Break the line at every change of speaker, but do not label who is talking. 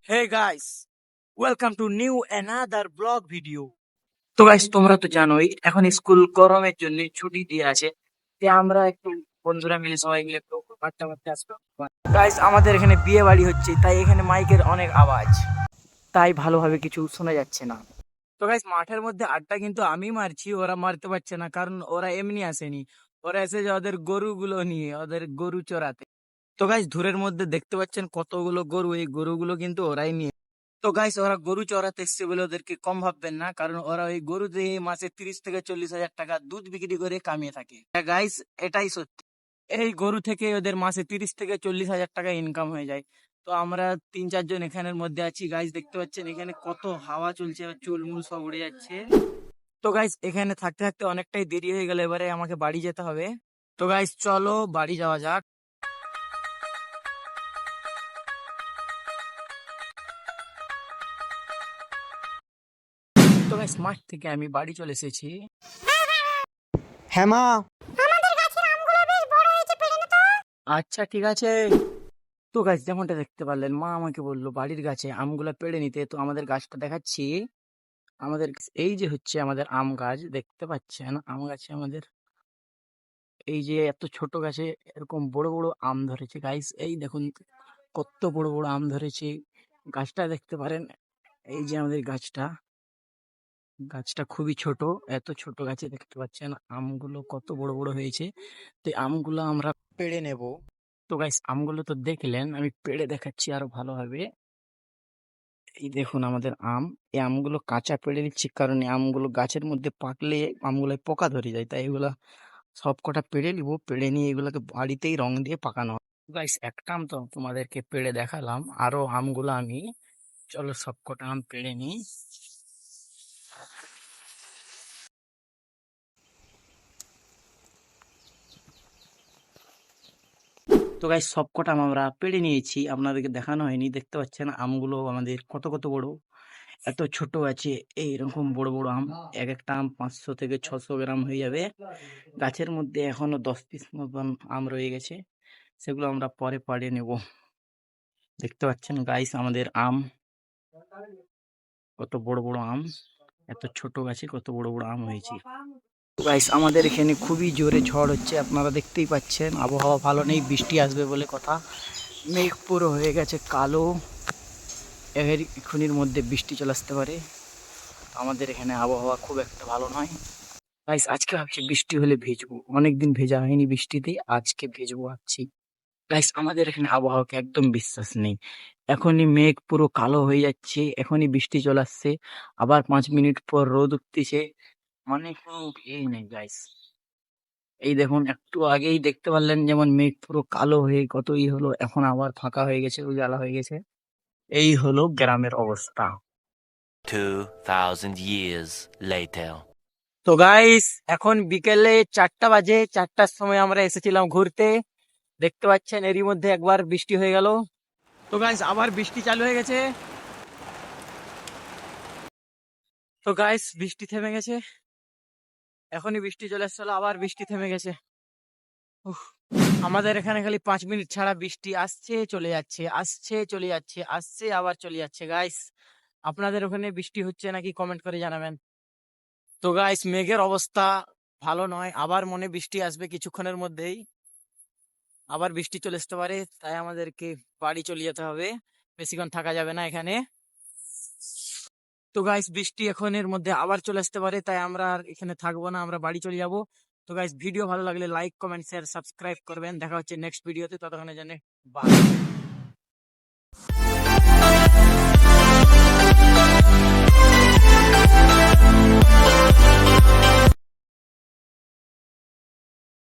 Hey guys, welcome to new another vlog video. তো guys তোমরা তো জানোই এখন স্কুল গরমের জন্য ছুটি দিয়ে আছে। তাই আমরা একটু বন্ধুরা মিলে সবাই মিলে একটু আড্ডা মারতে আসবো। গাইস আমাদের এখানে বিয়ে বাড়ি হচ্ছে, তাই এখানে মাইকের অনেক আওয়াজ, তাই ভালোভাবে কিছু শোনা যাচ্ছে না। তো গাইস মাঠের মধ্যে আড্ডা কিন্তু আমি মারছি, ওরা মারতে পারছে না, কারণ ওরা এমনি আসেনি, ওরা এসেছে ওদের গরুগুলো নিয়ে, ওদের গরু চড়াতে। তো গাইস দূরের মধ্যে দেখতে পাচ্ছেন কতগুলো গরু, এই গরুগুলো কিন্তু ওরাই নিয়ে। তো গাইস ওরা গরু চড়াতে এসছে বলে ওদেরকে কম ভাববেন না, কারণ ওরা ওই গরু দিয়ে মাসে 30 থেকে 40 হাজার টাকা দুধ বিক্রি করে কামিয়ে থাকে। গাইস এটাই সত্যি, এই গরু থেকে ওদের মাসে 30 থেকে 40 হাজার টাকা ইনকাম হয়ে যায়। তো আমরা 3-4 জন এখানের মধ্যে আছি। গাইস দেখতে পাচ্ছেন এখানে কত হাওয়া চলছে, চুলমুল সব উড়ে যাচ্ছে। তো গাইস এখানে থাকতে থাকতে অনেকটাই দেরি হয়ে গেল, এবারে আমাকে বাড়ি যেতে হবে। তো গাইস চলো বাড়ি যাওয়া যাক। তো গাইস মাঠ থেকে আমি বাড়ি চলে এসেছি।
হ্যাঁ মা।
আচ্ছা ঠিক আছে। তো গাছ যেমনটা দেখতে পারলেন, মা আমাকে বললো বাড়ির গাছে আমগুলা পেড়ে নিতে। তো আমাদের গাছটা দেখাচ্ছি। আমাদের এই যে হচ্ছে আমাদের আম গাছ, দেখতে পাচ্ছেন আম গাছে আমাদের এই যে এত ছোট গাছে এরকম বড় বড় আম ধরেছে। গাইস এই দেখুন কত বড় বড় আম ধরেছে। গাছটা দেখতে পারেন, এই যে আমাদের গাছটা, গাছটা খুবই ছোট। এত ছোট গাছে দেখতে পাচ্ছেন আমগুলো কত বড় বড় হয়েছে। তো এই আমগুলো আমরা পেড়ে নেব। তো গাইস আমগুলো তো দেখলেন, আমি পেড়ে দেখাচ্ছি আরো ভালোভাবে। এই দেখুন আমাদের আম, এই আমগুলো কাঁচা পেড়ে নিচ্ছি, কারণ এই আমগুলো গাছের মধ্যে পাকলে আমগুলোয় পোকা ধরে যায়। তাই এগুলা সব কটা পেড়ে নিব, পেড়ে নিয়ে এগুলোকে বাড়িতেই রং দিয়ে পাকানো হয়। গাইস একটা আম তো তোমাদেরকে পেড়ে দেখালাম, আরো আমগুলো আমি, চলো সব কটা আম পেড়ে নিই। তো গাইস সব কটা আম আমরা পেড়ে নিয়েছি, আপনাদেরকে দেখানো হয়নি। দেখতে পাচ্ছেন আমগুলো আমাদের কত কত বড়, এত ছোট আছে। এইরকম বড় বড় আম, এক একটা আম 500 থেকে 600 গ্রাম হয়ে যাবে। গাছের মধ্যে এখনো 10 পিস মতন আম রয়ে গেছে, সেগুলো আমরা পরে পাড়ে নেব। দেখতে পাচ্ছেন গাইস আমাদের আম, কত বড় বড় আম, এত ছোট গাছে কত বড় বড় আম হয়েছে। গাইস আমাদের এখানে খুবই জোরে ঝড় হচ্ছে, আপনারা দেখতেই পাচ্ছেন। আবহাওয়া ভালো নেই, বৃষ্টি আসবে বলে কথা। মেঘ পুরো হয়ে গেছে কালো, এক্ষুনির মধ্যে বৃষ্টি চলে আসতে পারে। আমাদের এখানে আবহাওয়া খুব একটা ভালো নয়। গাইস আজকে ভাবছি বৃষ্টি হলে ভিজবো, অনেকদিন ভেজা হয়নি বৃষ্টিতে, আজকে ভিজবো ভাবছি। গাইস আমাদের এখানে আবহাওয়াকে একদম বিশ্বাস নেই। এখনই মেঘ পুরো কালো হয়ে যাচ্ছে, এখনই বৃষ্টি চলে আসছে, আবার 5 মিনিট পর রোদ উঠতেছে, মানে কোনো ইয়ে নেই গাইস। এই দেখুন একটু আগেই দেখতে পারলেন যেমন মেঘ পুরো কালো হয়ে কত হলো, এখন আবার ফাঁকা হয়ে গেছে, উজালা হয়ে গেছে। এই হলো গ্রামের অবস্থা।
2000 years later.
তো গাইস এখন বিকেলে 4টা বাজে, 4টার সময় আমরা এসেছিলাম ঘুরতে। দেখতে পাচ্ছেন এরই মধ্যে একবার বৃষ্টি হয়ে গেল। তো গাইস আবার বৃষ্টি চালু হয়ে গেছে। তো গাইস বৃষ্টি থেমে গেছে, এখনই বৃষ্টি চলে আসছিল, আবার বৃষ্টি থেমে গেছে। উফ, আমাদের এখানে খালি 5 মিনিট ছাড়া বৃষ্টি আসছে চলে যাচ্ছে, আসছে চলে যাচ্ছে, আসছে আবার চলে যাচ্ছে। গাইস আপনাদের ওখানে বৃষ্টি হচ্ছে নাকি কমেন্ট করে জানাবেন। তো গাইস মেঘের অবস্থা ভালো নয়, আবার মনে বৃষ্টি আসবে কিছুক্ষণের মধ্যেই, আবার বৃষ্টি চলে আসতে পারে। তাই আমাদেরকে বাড়ি চলে যেতে হবে, বেশিক্ষণ থাকা যাবে না এখানে। তো গাইস বৃষ্টি এখন এর মধ্যে আবার চলে আসতে পারে, তাই আমরা আর এখানে থাকবো না, আমরা বাড়ি চলে যাব। তো গাইস ভিডিও ভালো লাগলে লাইক কমেন্ট শেয়ার সাবস্ক্রাইব করবেন। দেখা হচ্ছে নেক্সট ভিডিওতে, ততক্ষণের জন্য বাই।